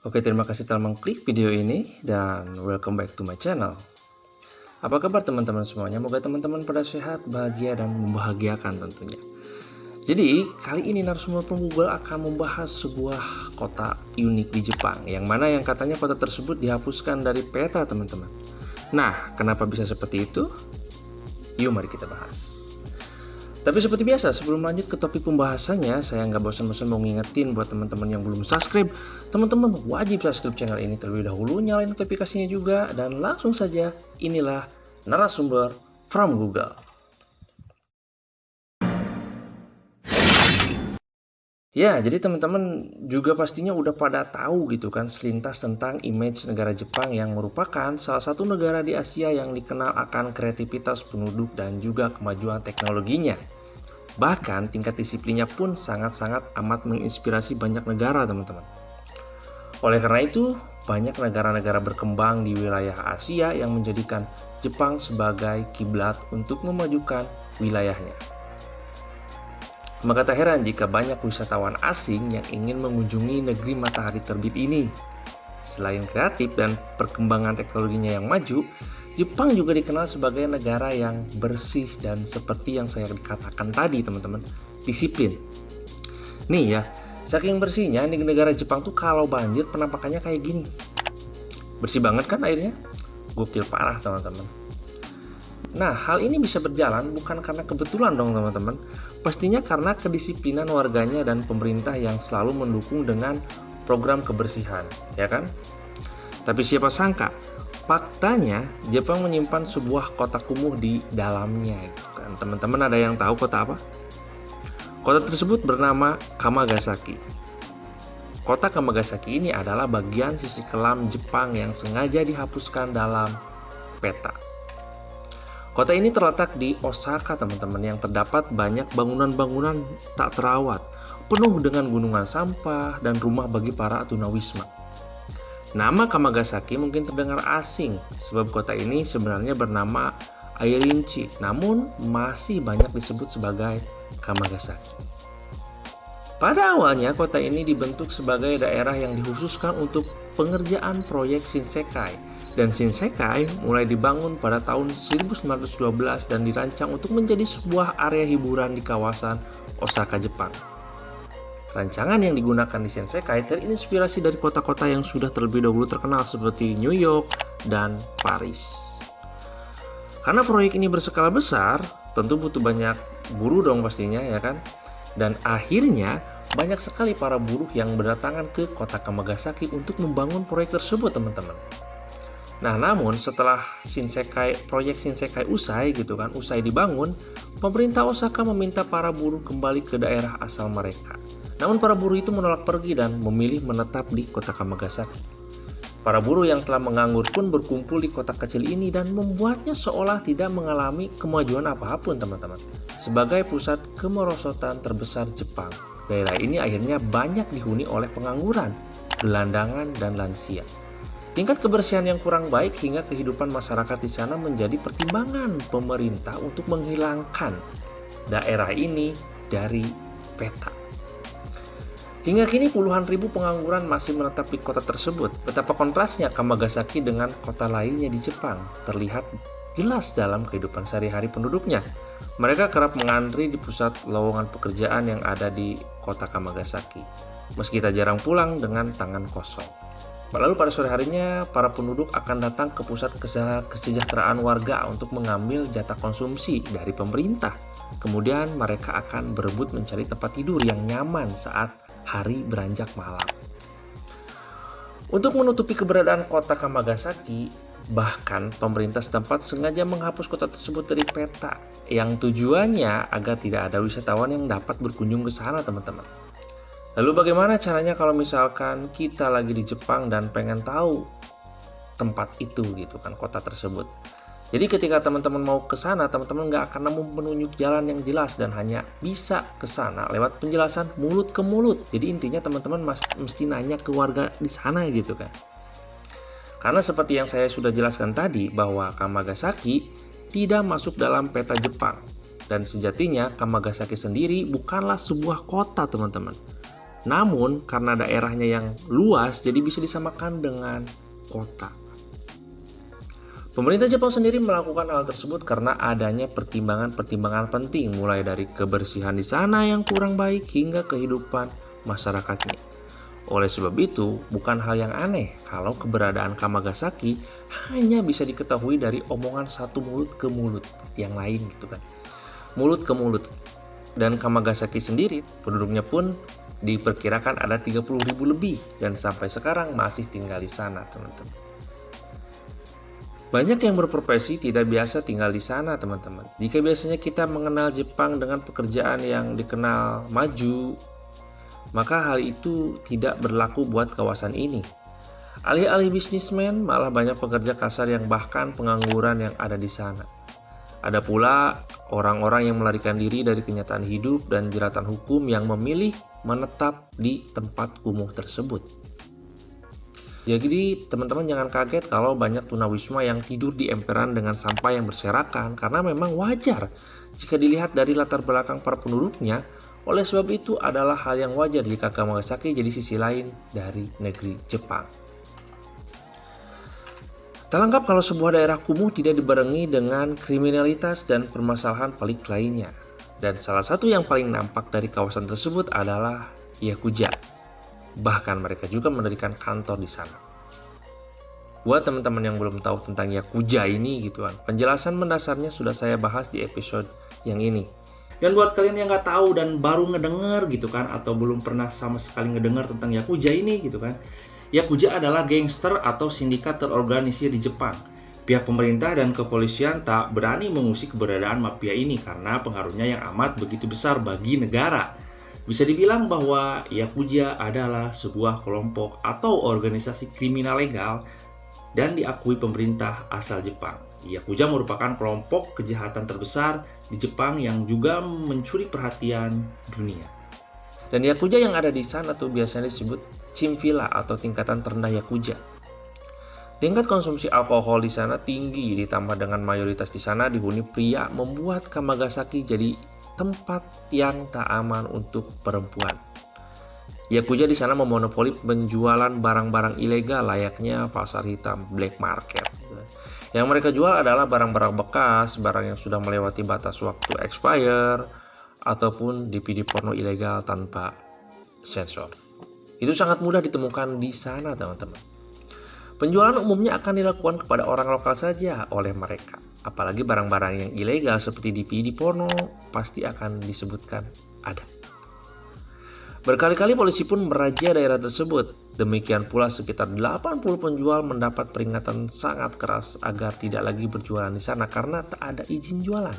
Oke, terima kasih telah mengklik video ini dan welcome back to my channel. Apa kabar teman-teman semuanya? Moga teman-teman pada sehat, bahagia, dan membahagiakan tentunya. Jadi, kali ini narasumber Google akan membahas sebuah kota unik di Jepang, yang mana yang katanya kota tersebut dihapuskan dari peta, teman-teman. Nah, kenapa bisa seperti itu? Yuk mari kita bahas. Tapi seperti biasa, sebelum lanjut ke topik pembahasannya, saya nggak bosan-bosan mau ngingetin buat teman-teman yang belum subscribe. Teman-teman wajib subscribe channel ini terlebih dahulu, nyalain notifikasinya juga, dan langsung saja, inilah narasumber from Google. Ya, jadi teman-teman juga pastinya udah pada tahu gitu kan selintas tentang image negara Jepang yang merupakan salah satu negara di Asia yang dikenal akan kreativitas penduduk dan juga kemajuan teknologinya. Bahkan tingkat disiplinnya pun sangat-sangat amat menginspirasi banyak negara, teman-teman. Oleh karena itu, banyak negara-negara berkembang di wilayah Asia yang menjadikan Jepang sebagai kiblat untuk memajukan wilayahnya. Maka tak heran jika banyak wisatawan asing yang ingin mengunjungi negeri matahari terbit ini. Selain kreatif dan perkembangan teknologinya yang maju, Jepang juga dikenal sebagai negara yang bersih dan seperti yang saya katakan tadi, teman-teman, disiplin. Nih ya, saking bersihnya di negara Jepang tuh kalau banjir penampakannya kayak gini. Bersih banget kan airnya? Gokil parah, teman-teman. Nah, hal ini bisa berjalan bukan karena kebetulan dong, teman-teman. Pastinya karena kedisiplinan warganya dan pemerintah yang selalu mendukung dengan program kebersihan, ya kan? Tapi siapa sangka, faktanya Jepang menyimpan sebuah kota kumuh di dalamnya. Kan teman-teman ada yang tahu kota apa? Kota tersebut bernama Kamagasaki. Kota Kamagasaki ini adalah bagian sisi kelam Jepang yang sengaja dihapuskan dalam peta. Kota ini terletak di Osaka, teman-teman, yang terdapat banyak bangunan-bangunan tak terawat, penuh dengan gunungan sampah dan rumah bagi para tunawisma. Nama Kamagasaki mungkin terdengar asing, sebab kota ini sebenarnya bernama Airinchi, namun masih banyak disebut sebagai Kamagasaki. Pada awalnya, kota ini dibentuk sebagai daerah yang dikhususkan untuk pengerjaan proyek Shinsekai. Dan Shinsekai mulai dibangun pada tahun 1912 dan dirancang untuk menjadi sebuah area hiburan di kawasan Osaka, Jepang. Rancangan yang digunakan di Shinsekai terinspirasi dari kota-kota yang sudah terlebih dahulu terkenal seperti New York dan Paris. Karena proyek ini berskala besar, tentu butuh banyak buruh dong pastinya, ya kan? Dan akhirnya banyak sekali para buruh yang berdatangan ke kota Kamagasaki untuk membangun proyek tersebut, teman-teman. Nah, namun setelah proyek Shinsekai usai dibangun, pemerintah Osaka meminta para buruh kembali ke daerah asal mereka. Namun para buruh itu menolak pergi dan memilih menetap di kota Kamagasaki. Para buruh yang telah menganggur pun berkumpul di kota kecil ini dan membuatnya seolah tidak mengalami kemajuan apapun, teman-teman. Sebagai pusat kemerosotan terbesar Jepang, daerah ini akhirnya banyak dihuni oleh pengangguran, gelandangan, dan lansia. Tingkat kebersihan yang kurang baik hingga kehidupan masyarakat di sana menjadi pertimbangan pemerintah untuk menghilangkan daerah ini dari peta. Hingga kini puluhan ribu pengangguran masih menetap di kota tersebut. Betapa kontrasnya Kamagasaki dengan kota lainnya di Jepang terlihat jelas dalam kehidupan sehari-hari penduduknya. Mereka kerap mengantri di pusat lowongan pekerjaan yang ada di kota Kamagasaki, meski tak jarang pulang dengan tangan kosong. Lalu pada sore harinya, para penduduk akan datang ke pusat kesejahteraan warga untuk mengambil jatah konsumsi dari pemerintah. Kemudian mereka akan berebut mencari tempat tidur yang nyaman saat hari beranjak malam. Untuk menutupi keberadaan kota Kamagasaki, bahkan pemerintah setempat sengaja menghapus kota tersebut dari peta, yang tujuannya agar tidak ada wisatawan yang dapat berkunjung ke sana, teman-teman. Lalu bagaimana caranya kalau misalkan kita lagi di Jepang dan pengen tahu tempat itu gitu kan, kota tersebut. Jadi ketika teman-teman mau ke sana, teman-teman nggak akan nemu penunjuk jalan yang jelas dan hanya bisa ke sana lewat penjelasan mulut ke mulut. Jadi intinya teman-teman mesti nanya ke warga di sana gitu kan. Karena seperti yang saya sudah jelaskan tadi bahwa Kamagasaki tidak masuk dalam peta Jepang. Dan sejatinya Kamagasaki sendiri bukanlah sebuah kota, teman-teman. Namun karena daerahnya yang luas, jadi bisa disamakan dengan kota. Pemerintah Jepang sendiri melakukan hal tersebut karena adanya pertimbangan-pertimbangan penting, mulai dari kebersihan di sana yang kurang baik hingga kehidupan masyarakatnya. Oleh sebab itu, bukan hal yang aneh kalau keberadaan Kamagasaki hanya bisa diketahui dari omongan satu mulut ke mulut yang lain gitu kan. Mulut ke mulut. Dan Kamagasaki sendiri, penduduknya pun diperkirakan ada 30.000 lebih dan sampai sekarang masih tinggal di sana, teman-teman. Banyak yang berprofesi tidak biasa tinggal di sana, teman-teman. Jika biasanya kita mengenal Jepang dengan pekerjaan yang dikenal maju, maka hal itu tidak berlaku buat kawasan ini. Alih-alih bisnismen, malah banyak pekerja kasar yang bahkan pengangguran yang ada di sana. Ada pula orang-orang yang melarikan diri dari kenyataan hidup dan jeratan hukum yang memilih menetap di tempat kumuh tersebut. Jadi teman-teman jangan kaget kalau banyak tunawisma yang tidur di emperan dengan sampah yang berserakan, karena memang wajar jika dilihat dari latar belakang para penduduknya. Oleh sebab itu adalah hal yang wajar jika Kamagasaki jadi sisi lain dari negeri Jepang. Tak lengkap kalau sebuah daerah kumuh tidak dibarengi dengan kriminalitas dan permasalahan pelik lainnya. Dan salah satu yang paling nampak dari kawasan tersebut adalah Yakuza. Bahkan mereka juga mendirikan kantor di sana. Buat teman-teman yang belum tahu tentang Yakuza ini gitu kan, penjelasan mendasarnya sudah saya bahas di episode yang ini. Dan buat kalian yang nggak tahu dan baru ngedenger gitu kan, atau belum pernah sama sekali ngedenger tentang Yakuza ini gitu kan, Yakuza adalah gangster atau sindikat terorganisir di Jepang. Pihak pemerintah dan kepolisian tak berani mengusik keberadaan mafia ini karena pengaruhnya yang amat begitu besar bagi negara. Bisa dibilang bahwa Yakuza adalah sebuah kelompok atau organisasi kriminal legal dan diakui pemerintah asal Jepang. Yakuza merupakan kelompok kejahatan terbesar di Jepang yang juga mencuri perhatian dunia. Dan Yakuza yang ada di sana tuh biasanya disebut Chimvilla atau tingkatan terendah Yakuza. Tingkat konsumsi alkohol di sana tinggi, ditambah dengan mayoritas di sana dihuni pria, membuat Kamagasaki jadi tempat yang tak aman untuk perempuan. Yakuza di sana memonopoli penjualan barang-barang ilegal layaknya pasar hitam, black market. Yang mereka jual adalah barang-barang bekas, barang yang sudah melewati batas waktu expire, ataupun DVD porno ilegal tanpa sensor. Itu sangat mudah ditemukan di sana, teman-teman. Penjualan umumnya akan dilakukan kepada orang lokal saja oleh mereka. Apalagi barang-barang yang ilegal seperti DVD porno pasti akan disebutkan ada. Berkali-kali polisi pun merazia daerah tersebut. Demikian pula sekitar 80 penjual mendapat peringatan sangat keras agar tidak lagi berjualan di sana karena tak ada izin jualan.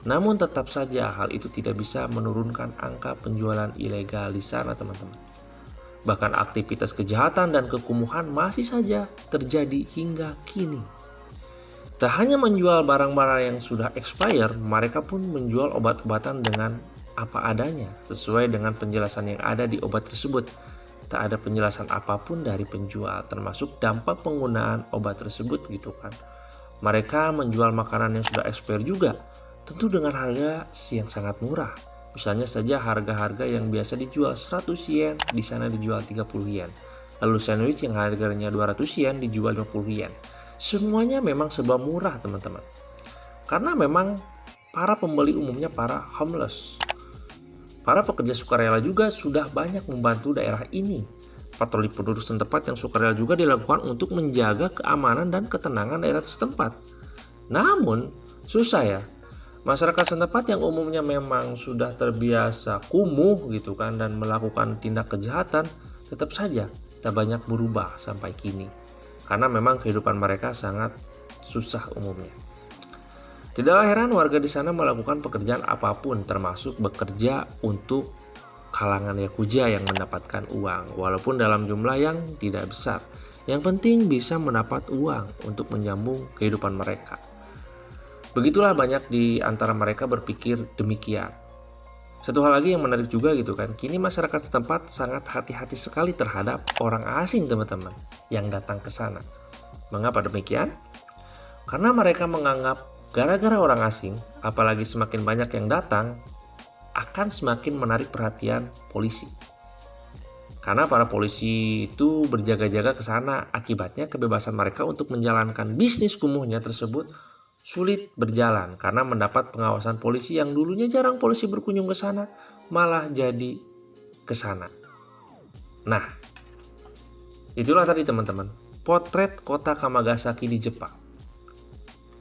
Namun tetap saja hal itu tidak bisa menurunkan angka penjualan ilegal di sana, teman-teman. Bahkan aktivitas kejahatan dan kekumuhan masih saja terjadi hingga kini. Tak hanya menjual barang-barang yang sudah expired, mereka pun menjual obat-obatan dengan apa adanya, sesuai dengan penjelasan yang ada di obat tersebut. Tak ada penjelasan apapun dari penjual, termasuk dampak penggunaan obat tersebut gitu kan. Mereka menjual makanan yang sudah expire juga, tentu dengan harga yang sangat murah. Misalnya saja harga-harga yang biasa dijual 100 yen, di sana dijual 30 yen. Lalu sandwich yang harganya 200 yen dijual 50 yen. Semuanya memang serba murah, teman-teman. Karena memang para pembeli umumnya para homeless. Para pekerja sukarela juga sudah banyak membantu daerah ini. Patroli penduduk setempat yang sukarela juga dilakukan untuk menjaga keamanan dan ketenangan daerah setempat. Namun, susah ya. Masyarakat setempat yang umumnya memang sudah terbiasa kumuh gitu kan dan melakukan tindak kejahatan, tetap saja tak banyak berubah sampai kini. Karena memang kehidupan mereka sangat susah umumnya. Tidaklah heran warga di sana melakukan pekerjaan apapun, termasuk bekerja untuk kalangan Yakuza yang mendapatkan uang, walaupun dalam jumlah yang tidak besar. Yang penting bisa mendapat uang untuk menyambung kehidupan mereka. Begitulah banyak di antara mereka berpikir demikian. Satu hal lagi yang menarik juga gitu kan, kini masyarakat setempat sangat hati-hati sekali terhadap orang asing, teman-teman, yang datang ke sana. Mengapa demikian? Karena mereka menganggap gara-gara orang asing, apalagi semakin banyak yang datang, akan semakin menarik perhatian polisi. Karena para polisi itu berjaga-jaga ke sana, akibatnya kebebasan mereka untuk menjalankan bisnis kumuhnya tersebut sulit berjalan karena mendapat pengawasan polisi yang dulunya jarang polisi berkunjung ke sana, malah jadi ke sana. Nah, itulah tadi teman-teman, potret kota Kamagasaki di Jepang.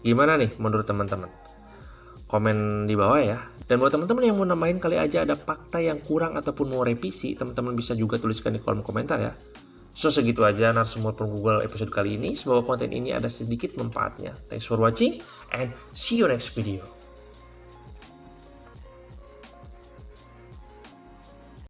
Gimana nih menurut teman-teman? Komen di bawah ya. Dan buat teman-teman yang mau namain kali aja ada fakta yang kurang ataupun mau revisi, teman-teman bisa juga tuliskan di kolom komentar ya. So segitu aja Narsumber from Google episode kali ini. Semoga konten ini ada sedikit manfaatnya. Thanks for watching and see you next video.